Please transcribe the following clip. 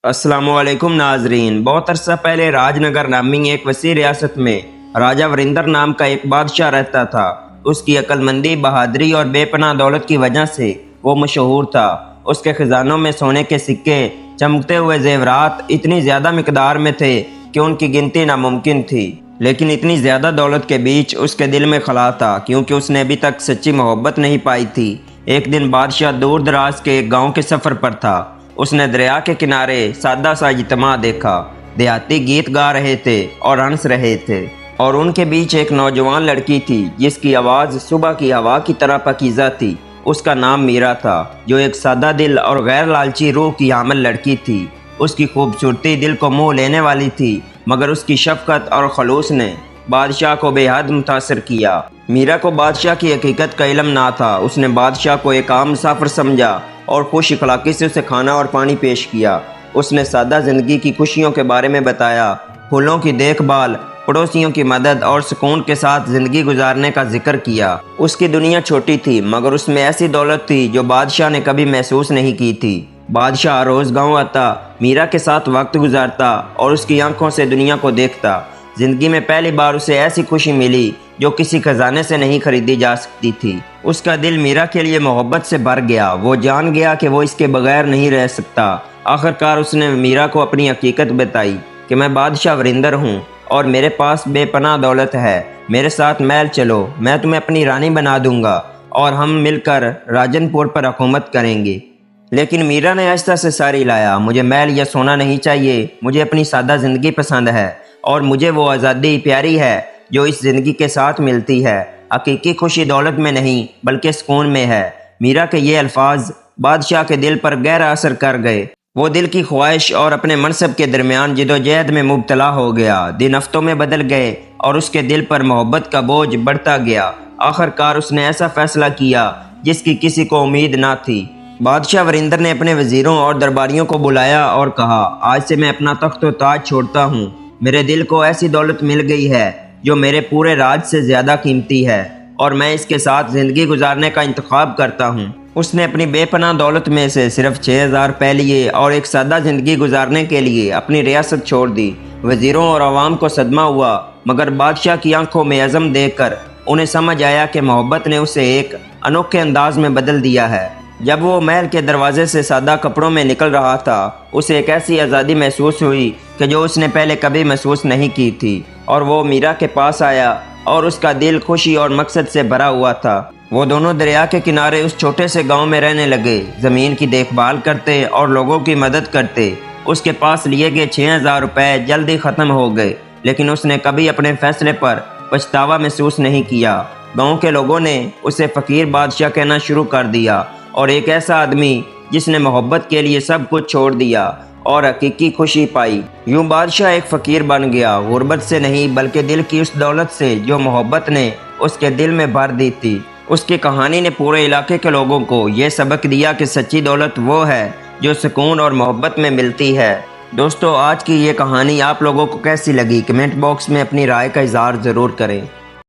अस्सलाम वालेकुम नाजरीन। बहुत अरसा पहले राजनगर नामी एक वसी रियासत में राजा वरिंदर नाम का एक बादशाह रहता था। उसकी अक्लमंदी, बहादुरी और बेपनाह दौलत की वजह से वो मशहूर था। उसके खजानों में सोने के सिक्के, चमकते हुए जेवरात इतनी ज़्यादा मिकदार में थे कि उनकी गिनती नामुमकिन थी। लेकिन इतनी ज़्यादा दौलत के बीच उसके दिल में खला था, क्योंकि उसने अभी तक सच्ची मोहब्बत नहीं पाई थी। एक दिन बादशाह दूर दराज के एक गाँव के सफ़र पर था। उसने दरिया के किनारे सादा सा इज्तिमा देखा। देहाती गीत गा रहे थे और हंस रहे थे, और उनके बीच एक नौजवान लड़की थी जिसकी आवाज़ सुबह की हवा की तरह पाकीज़ा थी। उसका नाम मीरा था, जो एक सादा दिल और गैर लालची रूह की हामिल लड़की थी। उसकी खूबसूरती दिल को मोह लेने वाली थी, मगर उसकी शफकत और खलूस ने बादशाह को बेहद मुतासर किया। मीरा को बादशाह की हकीकत का इल्म ना था। उसने बादशाह को एक आम मुसाफिर समझा और खुश इखलाकी से उसे खाना और पानी पेश किया। उसने सादा ज़िंदगी की खुशियों के बारे में बताया, फूलों की देखभाल, पड़ोसियों की मदद और सुकून के साथ ज़िंदगी गुजारने का जिक्र किया। उसकी दुनिया छोटी थी, मगर उसमें ऐसी दौलत थी जो बादशाह ने कभी महसूस नहीं की थी। बादशाह रोज़ गाँव आता, मीरा के साथ वक्त गुजारता और उसकी आंखों से दुनिया को देखता। ज़िंदगी में पहली बार उसे ऐसी खुशी मिली जो किसी खजाने से नहीं खरीदी जा सकती थी। उसका दिल मीरा के लिए मोहब्बत से भर गया। वो जान गया कि वो इसके बगैर नहीं रह सकता। आखिरकार उसने मीरा को अपनी हकीकत बताई कि मैं बादशाह वरिंदर हूँ और मेरे पास बेपनाह दौलत है। मेरे साथ महल चलो, मैं तुम्हें अपनी रानी बना दूंगा और हम मिलकर राजनपुर पर हुकूमत करेंगे। लेकिन मीरा ने आहिस्ता से सारी लाया, मुझे महल या सोना नहीं चाहिए, मुझे अपनी सादा ज़िंदगी पसंद है और मुझे वो आज़ादी प्यारी है जो इस ज़िंदगी के साथ मिलती है। हकीकी खुशी दौलत में नहीं बल्कि सुकून में है। मीरा के ये अल्फाज बादशाह के दिल पर गहरा असर कर गए। वो दिल की ख्वाहिश और अपने मनसब के दरमियान जिदोजहद में मुब्तला हो गया। दिन हफ्तों में बदल गए और उसके दिल पर मोहब्बत का बोझ बढ़ता गया। आखिरकार उसने ऐसा फैसला किया जिसकी किसी को उम्मीद ना थी। बादशाह वरिंदर ने अपने वजीरों और दरबारियों को बुलाया और कहा, आज से मैं अपना तख्त व ताज छोड़ता हूँ। मेरे दिल को ऐसी दौलत मिल गई है जो मेरे पूरे राज से ज़्यादा कीमती है और मैं इसके साथ ज़िंदगी गुजारने का इंतखाब करता हूँ। उसने अपनी बेपनाह दौलत में से सिर्फ 6000 रुपये लिए और एक सादा ज़िंदगी गुजारने के लिए अपनी रियासत छोड़ दी। वज़ीरों और आवाम को सदमा हुआ, मगर बादशाह की आंखों में अज़म देखकर उन्हें समझ आया कि मोहब्बत ने उसे एक अनोखे अंदाज में बदल दिया है। जब वो महल के दरवाजे से सादा कपड़ों में निकल रहा था, उसे एक ऐसी आज़ादी महसूस हुई कि जो उसने पहले कभी महसूस नहीं की थी। और वो मीरा के पास आया और उसका दिल खुशी और मकसद से भरा हुआ था। वो दोनों दरिया के किनारे उस छोटे से गांव में रहने लगे, ज़मीन की देखभाल करते और लोगों की मदद करते। उसके पास लिए गए 6000 रुपये जल्दी ख़त्म हो गए, लेकिन उसने कभी अपने फैसले पर पछतावा महसूस नहीं किया। गाँव के लोगों ने उसे फ़कीर बादशाह कहना शुरू कर दिया, और एक ऐसा आदमी जिसने मोहब्बत के लिए सब कुछ छोड़ दिया और हकीकी खुशी पाई। यूं बादशाह एक फ़कीर बन गया, गुर्बत से नहीं बल्कि दिल की उस दौलत से जो मोहब्बत ने उसके दिल में भर दी थी। उसकी कहानी ने पूरे इलाके के लोगों को ये सबक दिया कि सच्ची दौलत वो है जो सुकून और मोहब्बत में मिलती है। दोस्तों, आज की ये कहानी आप लोगों को कैसी लगी? कमेंट बॉक्स में अपनी राय का इज़हार ज़रूर करें।